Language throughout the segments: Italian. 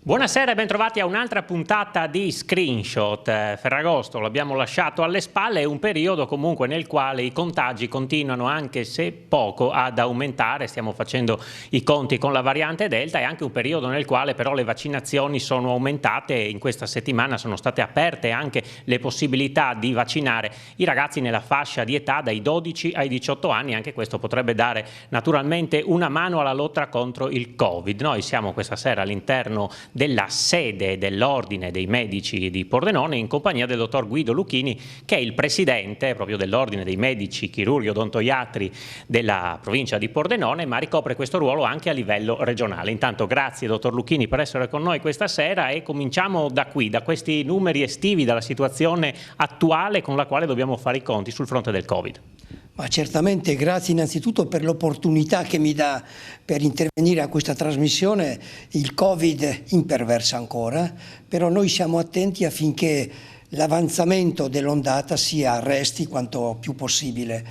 Buonasera e bentrovati a un'altra puntata di Screenshot. Ferragosto l'abbiamo lasciato alle spalle, è un periodo comunque nel quale i contagi continuano, anche se poco, ad aumentare. Stiamo facendo i conti con la variante Delta, è anche un periodo nel quale però le vaccinazioni sono aumentate. In questa settimana sono state aperte anche le possibilità di vaccinare i ragazzi nella fascia di età dai 12 ai 18 anni. Anche questo potrebbe dare naturalmente una mano alla lotta contro il Covid. Noi siamo questa sera all'interno della sede dell'Ordine dei Medici di Pordenone in compagnia del dottor Guido Lucchini, che è il presidente proprio dell'Ordine dei Medici Chirurghi Odontoiatri della provincia di Pordenone, ma ricopre questo ruolo anche a livello regionale. Intanto grazie dottor Lucchini per essere con noi questa sera e cominciamo da qui, da questi numeri estivi, dalla situazione attuale con la quale dobbiamo fare i conti sul fronte del Covid. Ma certamente grazie innanzitutto per l'opportunità che mi dà per intervenire a questa trasmissione. Il Covid imperversa ancora, però noi siamo attenti affinché l'avanzamento dell'ondata si arresti quanto più possibile.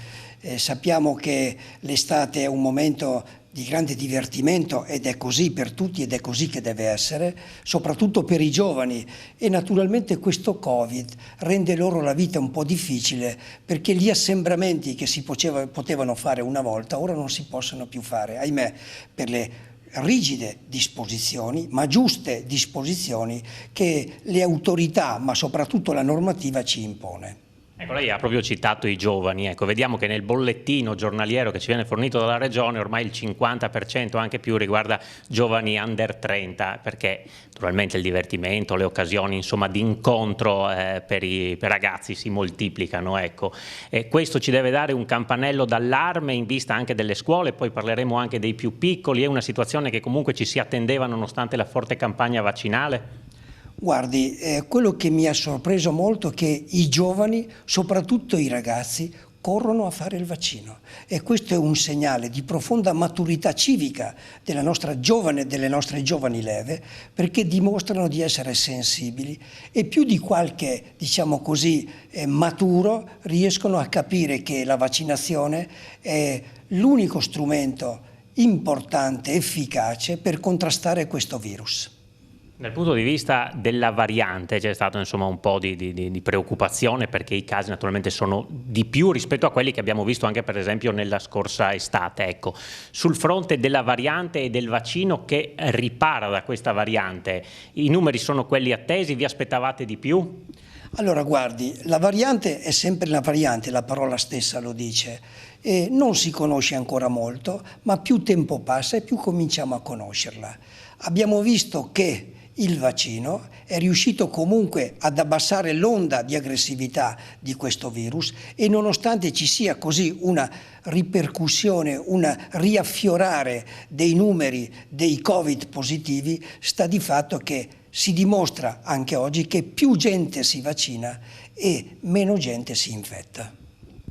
Sappiamo che l'estate è un momento di grande divertimento ed è così per tutti ed è così che deve essere, soprattutto per i giovani, e naturalmente questo Covid rende loro la vita un po' difficile perché gli assembramenti che si potevano fare una volta ora non si possono più fare, ahimè, per le rigide disposizioni, ma giuste disposizioni che le autorità, ma soprattutto la normativa ci impone. Ecco, lei ha proprio citato i giovani, ecco, vediamo che nel bollettino giornaliero che ci viene fornito dalla Regione ormai il 50% anche più riguarda giovani under 30, perché naturalmente il divertimento, le occasioni insomma di incontro per i ragazzi si moltiplicano, ecco. Questo ci deve dare un campanello d'allarme in vista anche delle scuole, poi parleremo anche dei più piccoli, è una situazione che comunque ci si attendeva nonostante la forte campagna vaccinale? Guardi, quello che mi ha sorpreso molto è che i giovani, soprattutto i ragazzi, corrono a fare il vaccino e questo è un segnale di profonda maturità civica delle nostre giovani leve, perché dimostrano di essere sensibili e più di qualche, diciamo così, maturo riescono a capire che la vaccinazione è l'unico strumento importante, efficace per contrastare questo virus. Dal punto di vista della variante c'è stato insomma un po' di preoccupazione perché i casi naturalmente sono di più rispetto a quelli che abbiamo visto anche per esempio nella scorsa estate. Ecco, sul fronte della variante e del vaccino che ripara da questa variante, i numeri sono quelli attesi, vi aspettavate di più? Allora guardi, la variante è sempre la variante, la parola stessa lo dice, e non si conosce ancora molto, ma più tempo passa e più cominciamo a conoscerla. Abbiamo visto che il vaccino è riuscito comunque ad abbassare l'onda di aggressività di questo virus e nonostante ci sia così una ripercussione, un riaffiorare dei numeri dei Covid positivi, sta di fatto che si dimostra anche oggi che più gente si vaccina e meno gente si infetta.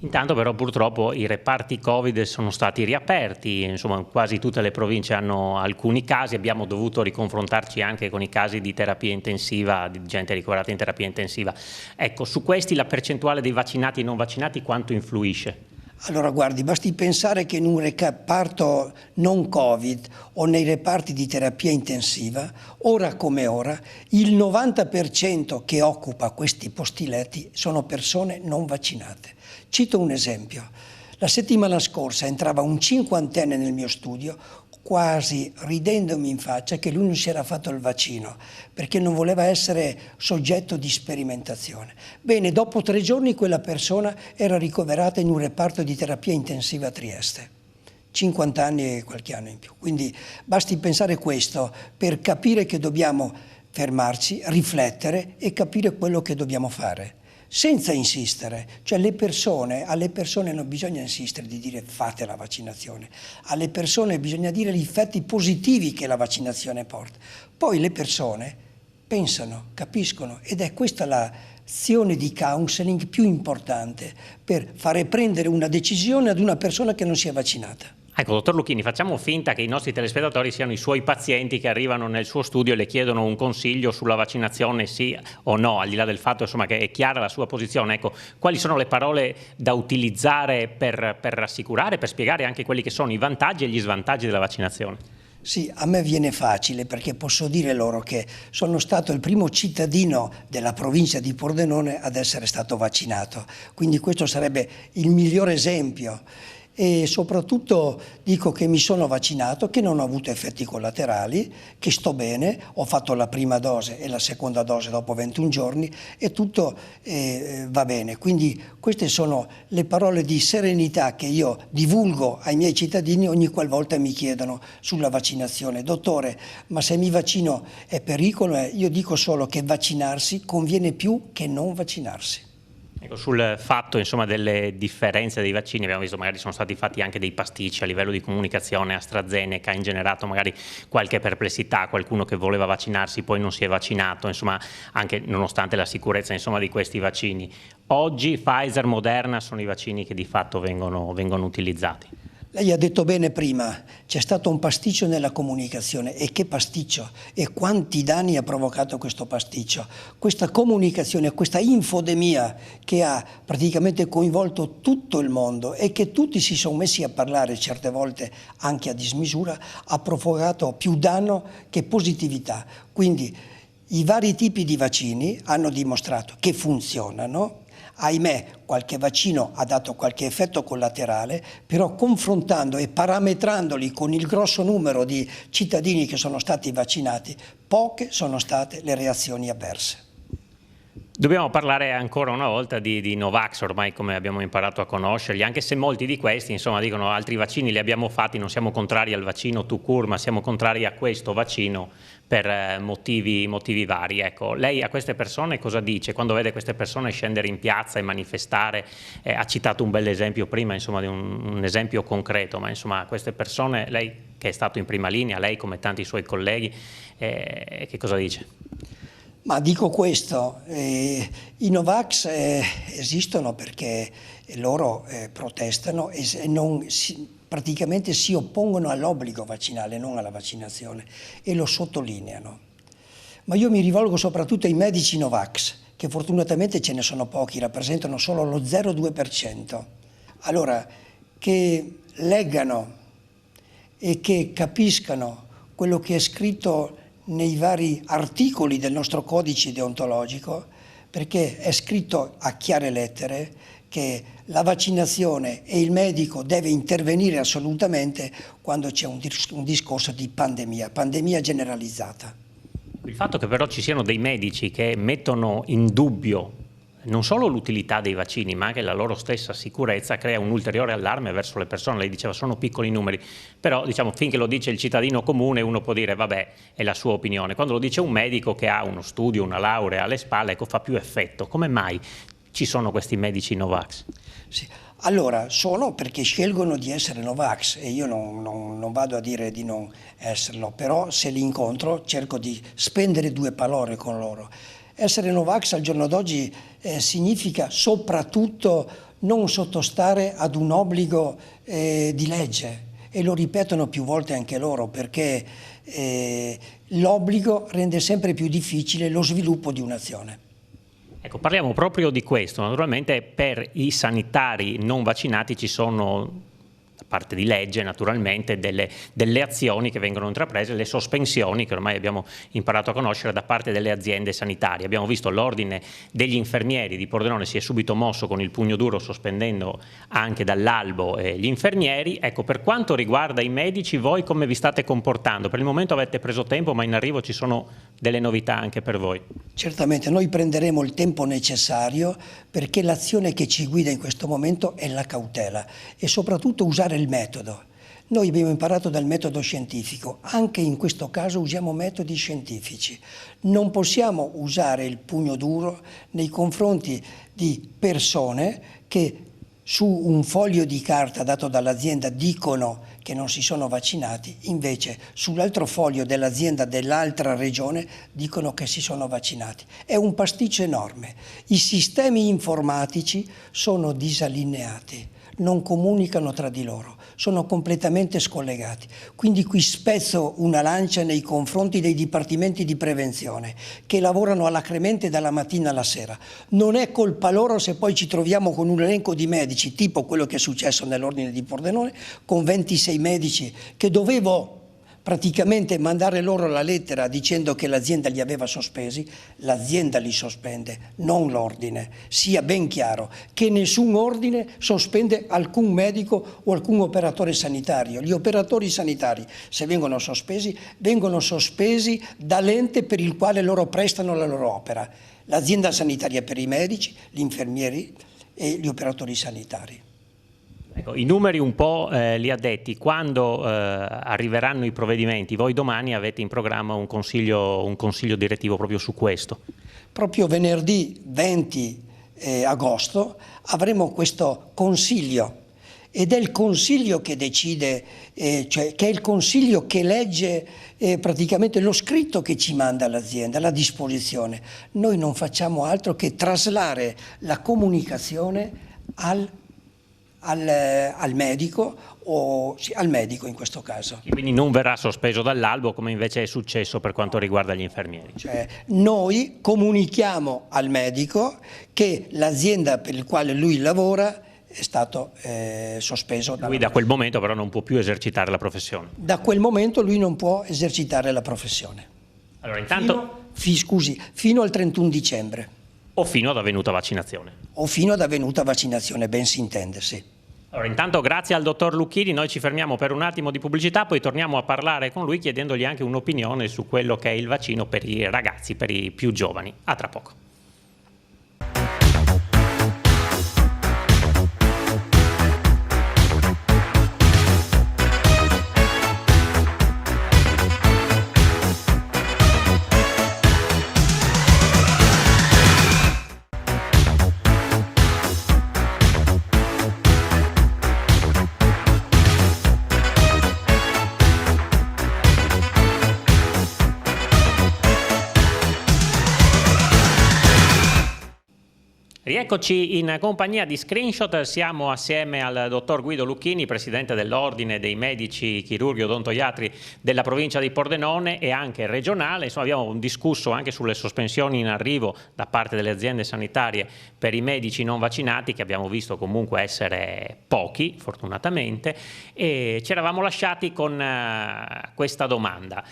Intanto però purtroppo i reparti Covid sono stati riaperti, insomma quasi tutte le province hanno alcuni casi, abbiamo dovuto riconfrontarci anche con i casi di terapia intensiva, di gente ricoverata in terapia intensiva. Ecco, su questi la percentuale dei vaccinati e non vaccinati quanto influisce? Allora guardi, basti pensare che in un reparto non Covid o nei reparti di terapia intensiva, ora come ora, il 90% che occupa questi posti letti sono persone non vaccinate. Cito un esempio. La settimana scorsa entrava un cinquantenne nel mio studio, quasi ridendomi in faccia che lui non si era fatto il vaccino perché non voleva essere soggetto di sperimentazione. Bene, dopo 3 giorni quella persona era ricoverata in un reparto di terapia intensiva a Trieste. 50 anni e qualche anno in più. Quindi basti pensare questo per capire che dobbiamo fermarci, riflettere e capire quello che dobbiamo fare. Senza insistere, cioè alle persone non bisogna insistere di dire fate la vaccinazione, alle persone bisogna dire gli effetti positivi che la vaccinazione porta. Poi le persone pensano, capiscono ed è questa l'azione di counseling più importante per fare prendere una decisione ad una persona che non si è vaccinata. Ecco, dottor Lucchini, facciamo finta che i nostri telespettatori siano i suoi pazienti che arrivano nel suo studio e le chiedono un consiglio sulla vaccinazione, sì o no, al di là del fatto insomma, che è chiara la sua posizione. Ecco, quali sono le parole da utilizzare per rassicurare, per spiegare anche quelli che sono i vantaggi e gli svantaggi della vaccinazione? Sì, a me viene facile perché posso dire loro che sono stato il primo cittadino della provincia di Pordenone ad essere stato vaccinato, quindi questo sarebbe il miglior esempio. E soprattutto dico che mi sono vaccinato, che non ho avuto effetti collaterali, che sto bene, ho fatto la prima dose e la seconda dose dopo 21 giorni e tutto va bene. Quindi queste sono le parole di serenità che io divulgo ai miei cittadini ogni qualvolta mi chiedono sulla vaccinazione. Dottore, ma se mi vaccino è pericolo? Io dico solo che vaccinarsi conviene più che non vaccinarsi. Ecco, sul fatto insomma, delle differenze dei vaccini abbiamo visto magari sono stati fatti anche dei pasticci a livello di comunicazione. AstraZeneca ha ingenerato magari qualche perplessità, qualcuno che voleva vaccinarsi poi non si è vaccinato, insomma anche nonostante la sicurezza insomma, di questi vaccini. Oggi Pfizer, Moderna sono i vaccini che di fatto vengono utilizzati. Lei ha detto bene prima, c'è stato un pasticcio nella comunicazione, e che pasticcio, e quanti danni ha provocato questo pasticcio. Questa comunicazione, questa infodemia che ha praticamente coinvolto tutto il mondo e che tutti si sono messi a parlare certe volte anche a dismisura, ha provocato più danno che positività. Quindi i vari tipi di vaccini hanno dimostrato che funzionano. Ahimè, qualche vaccino ha dato qualche effetto collaterale, però confrontando e parametrandoli con il grosso numero di cittadini che sono stati vaccinati, poche sono state le reazioni avverse. Dobbiamo parlare ancora una volta di Novax, ormai come abbiamo imparato a conoscerli, anche se molti di questi insomma, dicono altri vaccini li abbiamo fatti, non siamo contrari al vaccino tout court, ma siamo contrari a questo vaccino per motivi vari. Ecco, lei a queste persone cosa dice quando vede queste persone scendere in piazza e manifestare? Ha citato un bel esempio prima, insomma, di un esempio concreto, ma insomma a queste persone, lei che è stato in prima linea, lei come tanti suoi colleghi, che cosa dice? Ma dico questo, i Novax esistono perché loro protestano e praticamente si oppongono all'obbligo vaccinale, non alla vaccinazione, e lo sottolineano. Ma io mi rivolgo soprattutto ai medici Novax, che fortunatamente ce ne sono pochi, rappresentano solo lo 0,2%. Allora, che leggano e che capiscano quello che è scritto nei vari articoli del nostro codice deontologico, perché è scritto a chiare lettere che la vaccinazione e il medico deve intervenire assolutamente quando c'è un discorso di pandemia generalizzata. Il fatto che però ci siano dei medici che mettono in dubbio non solo l'utilità dei vaccini, ma anche la loro stessa sicurezza, crea un ulteriore allarme verso le persone. Lei diceva sono piccoli numeri, però diciamo finché lo dice il cittadino comune uno può dire vabbè è la sua opinione. Quando lo dice un medico che ha uno studio, una laurea alle spalle, ecco fa più effetto. Come mai ci sono questi medici Novax? Sì. Allora, sono perché scelgono di essere Novax e io non vado a dire di non esserlo, però se li incontro cerco di spendere due parole con loro. Essere Novax al giorno d'oggi significa soprattutto non sottostare ad un obbligo di legge, e lo ripetono più volte anche loro, perché l'obbligo rende sempre più difficile lo sviluppo di un'azione. Ecco, parliamo proprio di questo. Naturalmente per i sanitari non vaccinati ci sono, da parte di legge naturalmente, delle azioni che vengono intraprese, le sospensioni che ormai abbiamo imparato a conoscere da parte delle aziende sanitarie. Abbiamo visto l'ordine degli infermieri di Pordenone si è subito mosso con il pugno duro, sospendendo anche dall'albo gli infermieri. Ecco, per quanto riguarda i medici, voi come vi state comportando? Per il momento avete preso tempo, ma in arrivo ci sono delle novità anche per voi. Certamente noi prenderemo il tempo necessario, perché l'azione che ci guida in questo momento è la cautela e soprattutto usare il metodo. Noi abbiamo imparato dal metodo scientifico, anche in questo caso usiamo metodi scientifici. Non possiamo usare il pugno duro nei confronti di persone che su un foglio di carta dato dall'azienda dicono che non si sono vaccinati, invece sull'altro foglio dell'azienda dell'altra regione dicono che si sono vaccinati. È un pasticcio enorme. I sistemi informatici sono disallineati, non comunicano tra di loro, sono completamente scollegati. Quindi qui spezzo una lancia nei confronti dei dipartimenti di prevenzione che lavorano alacremente dalla mattina alla sera. Non è colpa loro se poi ci troviamo con un elenco di medici, tipo quello che è successo nell'ordine di Pordenone, con 26 medici che dovevo praticamente mandare loro la lettera dicendo che l'azienda li aveva sospesi, l'azienda li sospende, non l'ordine. Sia ben chiaro che nessun ordine sospende alcun medico o alcun operatore sanitario. Gli operatori sanitari, se vengono sospesi dall'ente per il quale loro prestano la loro opera. L'azienda sanitaria per i medici, gli infermieri e gli operatori sanitari. Ecco, i numeri un po' li ha detti. Quando arriveranno i provvedimenti? Voi domani avete in programma un consiglio direttivo proprio su questo. Proprio venerdì 20 agosto avremo questo consiglio, ed è il consiglio che decide, cioè che è il consiglio che legge praticamente lo scritto che ci manda l'azienda, la disposizione. Noi non facciamo altro che traslare la comunicazione al medico, o sì, al medico in questo caso. Quindi non verrà sospeso dall'albo come invece è successo per quanto riguarda gli infermieri. Cioè, noi comunichiamo al medico che l'azienda per il quale lui lavora è stato sospeso. Lui da quel momento però non può più esercitare la professione. Da quel momento lui non può esercitare la professione. Allora, intanto... fino al 31 dicembre. O fino ad avvenuta vaccinazione. O fino ad avvenuta vaccinazione, ben si intende, sì. Allora, intanto grazie al dottor Lucchini, noi ci fermiamo per un attimo di pubblicità, poi torniamo a parlare con lui chiedendogli anche un'opinione su quello che è il vaccino per i ragazzi, per i più giovani. A tra poco. Rieccoci in compagnia di Screenshot, siamo assieme al dottor Guido Lucchini, presidente dell'Ordine dei Medici Chirurghi Odontoiatri della provincia di Pordenone e anche regionale. Insomma, abbiamo discusso anche sulle sospensioni in arrivo da parte delle aziende sanitarie per i medici non vaccinati, che abbiamo visto comunque essere pochi, fortunatamente, e ci eravamo lasciati con questa domanda.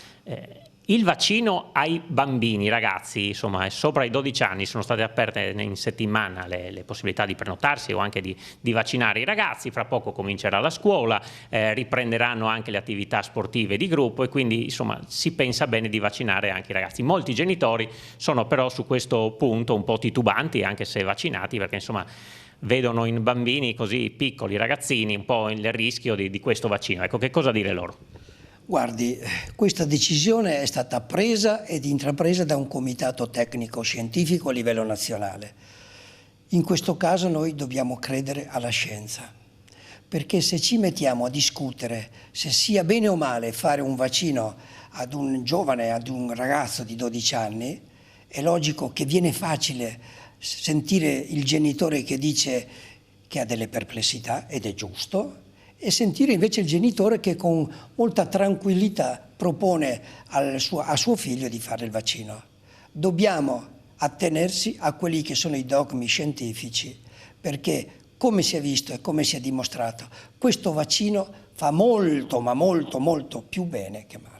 Il vaccino ai bambini, ragazzi, insomma, sopra i 12 anni, sono state aperte in settimana le possibilità di prenotarsi o anche di vaccinare i ragazzi. Fra poco comincerà la scuola, riprenderanno anche le attività sportive di gruppo e quindi insomma si pensa bene di vaccinare anche i ragazzi. Molti genitori sono però su questo punto un po' titubanti, anche se vaccinati, perché insomma vedono in bambini così piccoli, ragazzini, un po' il rischio di questo vaccino. Ecco, che cosa dire loro? Guardi, questa decisione è stata presa ed intrapresa da un comitato tecnico-scientifico a livello nazionale. In questo caso noi dobbiamo credere alla scienza, perché se ci mettiamo a discutere se sia bene o male fare un vaccino ad un giovane, ad un ragazzo di 12 anni, è logico che viene facile sentire il genitore che dice che ha delle perplessità, ed è giusto, e sentire invece il genitore che con molta tranquillità propone a suo figlio di fare il vaccino. Dobbiamo attenersi a quelli che sono i dogmi scientifici, perché come si è visto e come si è dimostrato, questo vaccino fa molto, ma molto, molto più bene che male.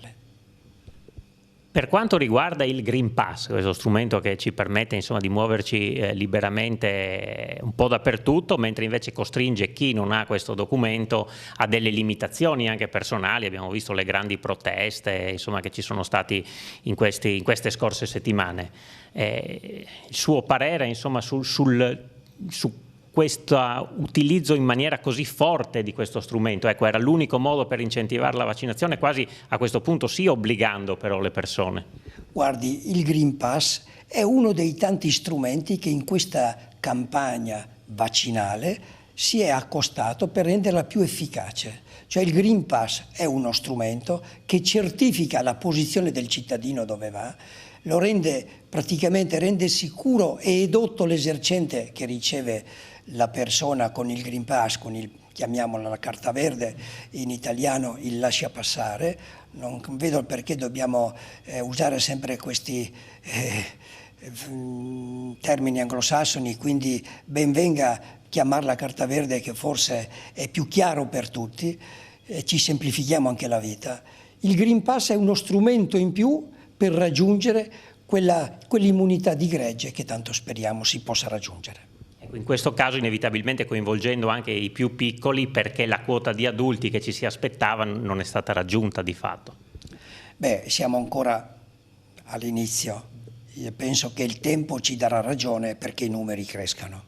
Per quanto riguarda il Green Pass, questo strumento che ci permette insomma di muoverci liberamente un po' dappertutto, mentre invece costringe chi non ha questo documento a delle limitazioni anche personali, abbiamo visto le grandi proteste insomma, che ci sono stati in queste scorse settimane. Il suo parere insomma, su questo utilizzo in maniera così forte di questo strumento? Ecco, era l'unico modo per incentivare la vaccinazione, quasi a questo punto sì obbligando però le persone. Guardi, il Green Pass è uno dei tanti strumenti che in questa campagna vaccinale si è accostato per renderla più efficace. Cioè il Green Pass è uno strumento che certifica la posizione del cittadino dove va, lo rende sicuro e edotto l'esercente che riceve la persona con il Green Pass, chiamiamola la carta verde, in italiano il lascia passare. Non vedo il perché dobbiamo usare sempre questi termini anglosassoni, quindi ben venga chiamarla carta verde, che forse è più chiaro per tutti, ci semplifichiamo anche la vita. Il Green Pass è uno strumento in più per raggiungere quell'immunità di gregge che tanto speriamo si possa raggiungere. In questo caso inevitabilmente coinvolgendo anche i più piccoli, perché la quota di adulti che ci si aspettava non è stata raggiunta di fatto. Beh, siamo ancora all'inizio. Io penso che il tempo ci darà ragione perché i numeri crescano.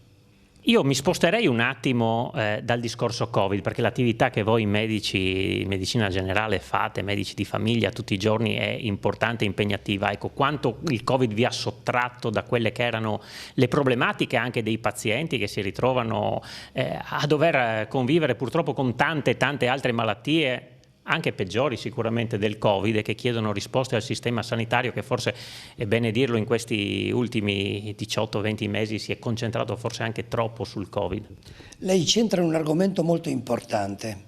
Io mi sposterei un attimo dal discorso Covid, perché l'attività che voi medici, medicina generale fate, medici di famiglia tutti i giorni è importante e impegnativa. Ecco, quanto il Covid vi ha sottratto da quelle che erano le problematiche anche dei pazienti che si ritrovano a dover convivere purtroppo con tante altre malattie, anche peggiori sicuramente del Covid, e che chiedono risposte al sistema sanitario che forse, è bene dirlo, in questi ultimi 18-20 mesi si è concentrato forse anche troppo sul Covid. Lei centra un argomento molto importante,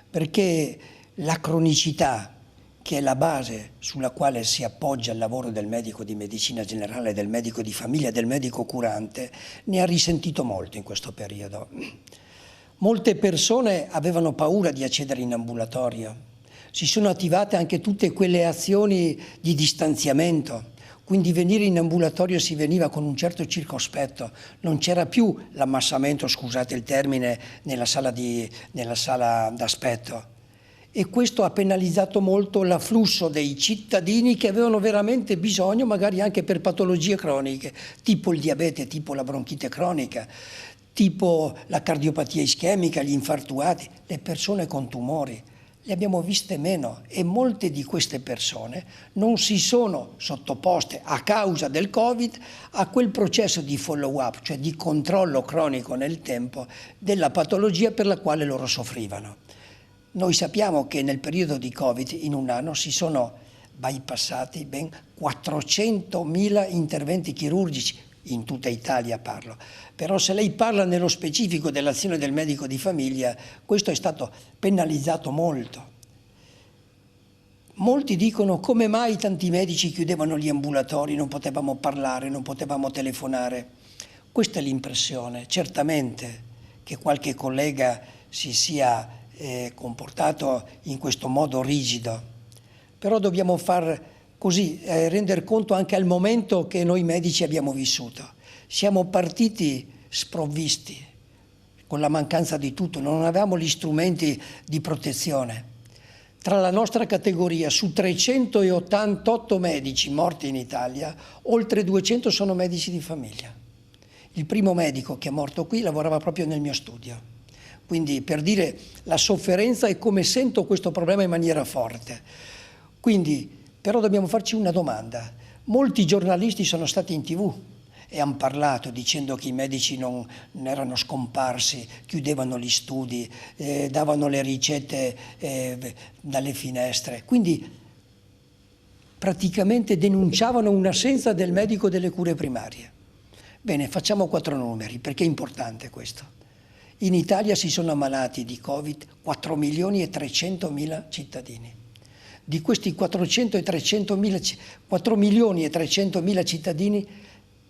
perché la cronicità, che è la base sulla quale si appoggia il lavoro del medico di medicina generale, del medico di famiglia, del medico curante, ne ha risentito molto in questo periodo. Molte persone avevano paura di accedere in ambulatorio. Si sono attivate anche tutte quelle azioni di distanziamento, quindi venire in ambulatorio si veniva con un certo circospetto, non c'era più l'ammassamento, scusate il termine, nella sala d'aspetto. E questo ha penalizzato molto l'afflusso dei cittadini che avevano veramente bisogno, magari anche per patologie croniche, tipo il diabete, tipo la bronchite cronica, tipo la cardiopatia ischemica, gli infartuati, le persone con tumori. Le abbiamo viste meno e molte di queste persone non si sono sottoposte a causa del Covid a quel processo di follow-up, cioè di controllo cronico nel tempo della patologia per la quale loro soffrivano. Noi sappiamo che nel periodo di Covid in un anno si sono bypassati ben 400.000 interventi chirurgici, in tutta Italia parlo, però se lei parla nello specifico dell'azione del medico di famiglia, questo è stato penalizzato molto. Molti dicono come mai tanti medici chiudevano gli ambulatori, non potevamo parlare, non potevamo telefonare. Questa è l'impressione, certamente che qualche collega si sia comportato in questo modo rigido, però dobbiamo render conto anche al momento che noi medici abbiamo vissuto. Siamo partiti sprovvisti, con la mancanza di tutto, non avevamo gli strumenti di protezione. Tra la nostra categoria, su 388 medici morti in Italia, oltre 200 sono medici di famiglia. Il primo medico che è morto qui lavorava proprio nel mio studio. Quindi per dire la sofferenza e come sento questo problema in maniera forte. Quindi, però dobbiamo farci una domanda. Molti giornalisti sono stati in TV e hanno parlato dicendo che i medici non erano scomparsi, chiudevano gli studi, davano le ricette dalle finestre. Quindi praticamente denunciavano un'assenza del medico delle cure primarie. Bene, facciamo 4 numeri perché è importante questo. In Italia si sono ammalati di Covid 4.300.000 cittadini. Di questi 4.300.000 cittadini,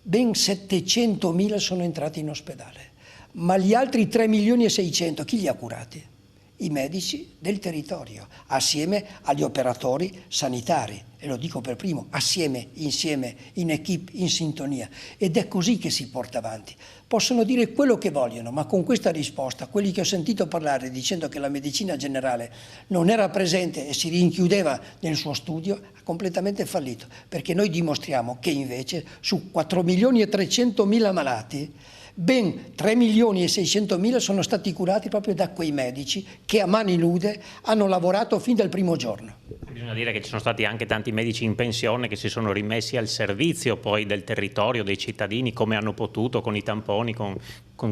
ben 700.000 sono entrati in ospedale. Ma gli altri 3.600.000 chi li ha curati? I medici del territorio, assieme agli operatori sanitari. E lo dico per primo, assieme, insieme, in equipe, in sintonia. Ed è così che si porta avanti. Possono dire quello che vogliono, ma con questa risposta, quelli che ho sentito parlare dicendo che la medicina generale non era presente e si rinchiudeva nel suo studio, ha completamente fallito. Perché noi dimostriamo che invece su 4.300.000 malati, ben 3.600.000 sono stati curati proprio da quei medici che a mani nude hanno lavorato fin dal primo giorno. Bisogna dire che ci sono stati anche tanti medici in pensione che si sono rimessi al servizio poi del territorio, dei cittadini, come hanno potuto, con i tamponi, con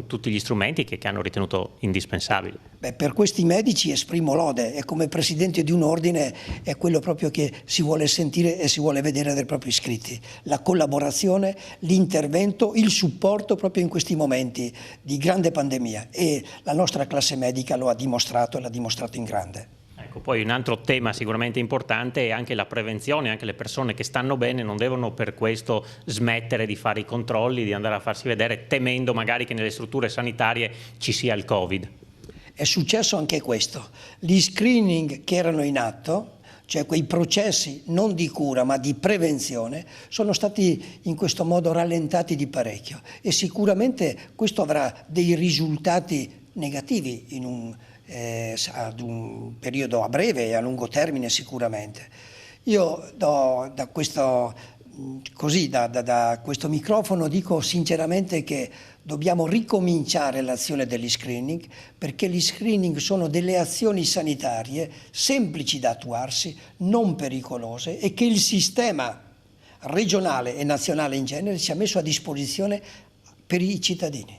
tutti gli strumenti che hanno ritenuto indispensabili. Beh, per questi medici esprimo lode e come presidente di un ordine è quello proprio che si vuole sentire e si vuole vedere dai propri iscritti. La collaborazione, l'intervento, il supporto proprio in questi momenti di grande pandemia e la nostra classe medica lo ha dimostrato e l'ha dimostrato in grande. Ecco, poi un altro tema sicuramente importante è anche la prevenzione, anche le persone che stanno bene non devono per questo smettere di fare i controlli, di andare a farsi vedere, temendo magari che nelle strutture sanitarie ci sia il Covid. È successo anche questo. Gli screening che erano in atto, cioè quei processi non di cura ma di prevenzione, sono stati in questo modo rallentati di parecchio e sicuramente questo avrà dei risultati negativi ad un periodo a breve e a lungo termine sicuramente. Io da questo microfono dico sinceramente che dobbiamo ricominciare l'azione degli screening, perché gli screening sono delle azioni sanitarie semplici da attuarsi, non pericolose, e che il sistema regionale e nazionale in genere sia messo a disposizione per i cittadini.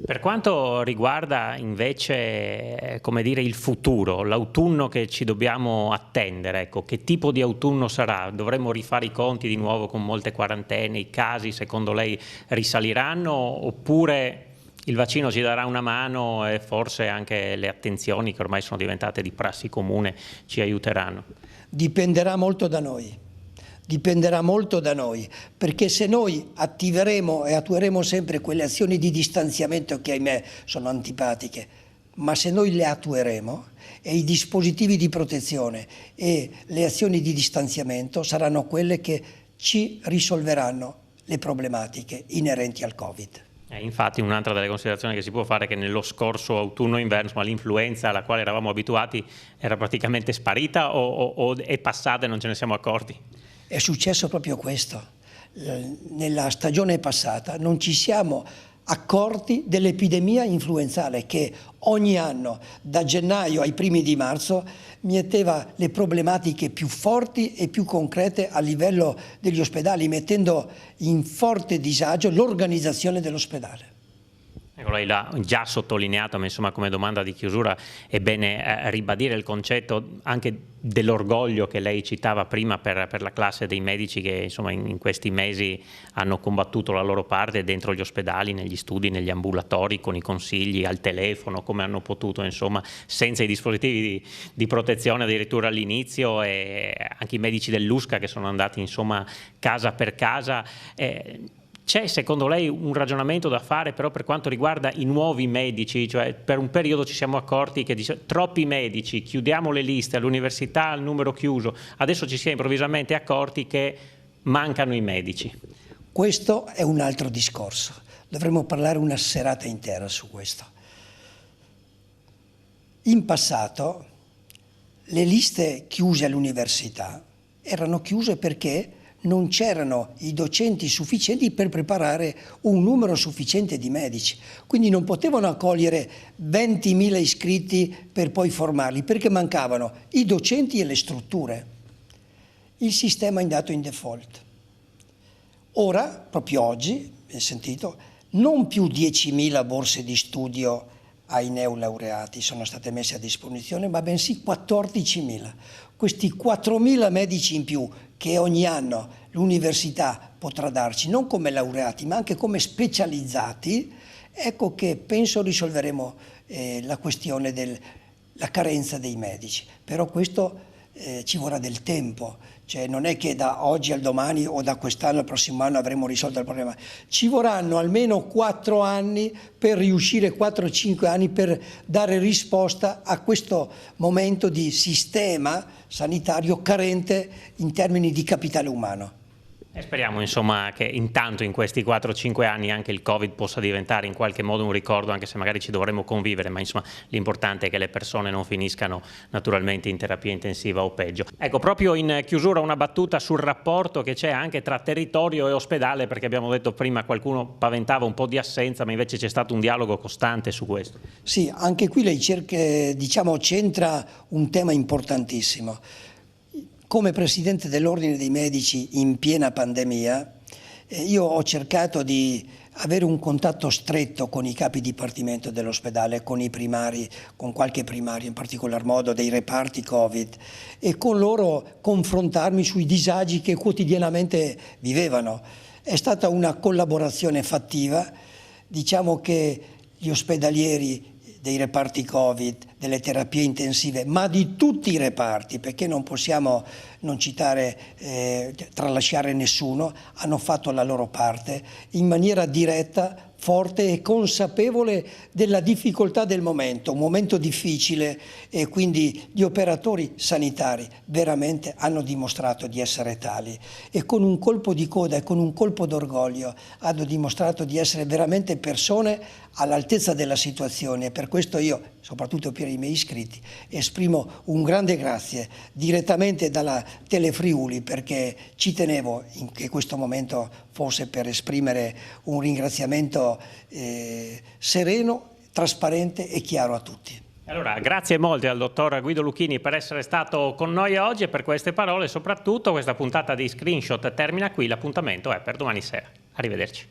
Per quanto riguarda invece, come dire, il futuro, l'autunno che ci dobbiamo attendere, ecco, che tipo di autunno sarà? Dovremmo rifare i conti di nuovo con molte quarantene, i casi secondo lei risaliranno, oppure il vaccino ci darà una mano e forse anche le attenzioni che ormai sono diventate di prassi comune ci aiuteranno? Dipenderà molto da noi. Dipenderà molto da noi, perché se noi attiveremo e attueremo sempre quelle azioni di distanziamento che ahimè sono antipatiche, ma se noi le attueremo e i dispositivi di protezione e le azioni di distanziamento saranno quelle che ci risolveranno le problematiche inerenti al Covid. Infatti un'altra delle considerazioni che si può fare è che nello scorso autunno-inverno l'influenza alla quale eravamo abituati era praticamente sparita o è passata e non ce ne siamo accorti? È successo proprio questo. Nella stagione passata non ci siamo accorti dell'epidemia influenzale che ogni anno, da gennaio ai primi di marzo, metteva le problematiche più forti e più concrete a livello degli ospedali, mettendo in forte disagio l'organizzazione dell'ospedale. Lei l'ha già sottolineato, ma insomma come domanda di chiusura è bene ribadire il concetto anche dell'orgoglio che lei citava prima per la classe dei medici che insomma in questi mesi hanno combattuto la loro parte dentro gli ospedali, negli studi, negli ambulatori, con i consigli al telefono, come hanno potuto, insomma, senza i dispositivi di protezione addirittura all'inizio, e anche i medici dell'USCA che sono andati insomma casa per casa. C'è secondo lei un ragionamento da fare però per quanto riguarda i nuovi medici? Cioè per un periodo ci siamo accorti che troppi medici, chiudiamo le liste all'università al numero chiuso, adesso ci si è improvvisamente accorti che mancano i medici. Questo è un altro discorso, dovremmo parlare una serata intera su questo. In passato le liste chiuse all'università erano chiuse perché non c'erano i docenti sufficienti per preparare un numero sufficiente di medici, quindi non potevano accogliere 20.000 iscritti per poi formarli, perché mancavano i docenti e le strutture. Il sistema è andato in default. Ora, proprio oggi, hai sentito, non più 10.000 borse di studio ai neolaureati sono state messe a disposizione, ma bensì 14.000. Questi 4.000 medici in più che ogni anno l'università potrà darci, non come laureati ma anche come specializzati, ecco che penso risolveremo la questione della carenza dei medici. Però questo ci vorrà del tempo, cioè non è che da oggi al domani o da quest'anno al prossimo anno avremo risolto il problema. Ci vorranno almeno 4 anni per riuscire, 4-5 anni per dare risposta a questo momento di sistema sanitario carente in termini di capitale umano. E speriamo insomma che intanto in questi 4-5 anni anche il Covid possa diventare in qualche modo un ricordo, anche se magari ci dovremo convivere, ma insomma l'importante è che le persone non finiscano naturalmente in terapia intensiva o peggio. Ecco, proprio in chiusura una battuta sul rapporto che c'è anche tra territorio e ospedale, perché abbiamo detto prima qualcuno paventava un po' di assenza, ma invece c'è stato un dialogo costante su questo. Sì, anche qui lei centra un tema importantissimo. Come Presidente dell'Ordine dei Medici in piena pandemia, io ho cercato di avere un contatto stretto con i capi dipartimento dell'ospedale, con i primari, con qualche primario in particolar modo dei reparti Covid, e con loro confrontarmi sui disagi che quotidianamente vivevano. È stata una collaborazione fattiva, diciamo che gli ospedalieri dei reparti Covid, delle terapie intensive, ma di tutti i reparti, perché non possiamo non citare, tralasciare nessuno, hanno fatto la loro parte in maniera diretta, forte e consapevole della difficoltà del momento, un momento difficile, e quindi gli operatori sanitari veramente hanno dimostrato di essere tali e con un colpo di coda e con un colpo d'orgoglio hanno dimostrato di essere veramente persone all'altezza della situazione, e per questo io, soprattutto per i miei iscritti, esprimo un grande grazie direttamente dalla Telefriuli, perché ci tenevo che questo momento fosse per esprimere un ringraziamento sereno, trasparente e chiaro a tutti. Allora, grazie molte al dottor Guido Lucchini per essere stato con noi oggi e per queste parole. Soprattutto questa puntata di Screenshot termina qui, l'appuntamento è per domani sera. Arrivederci.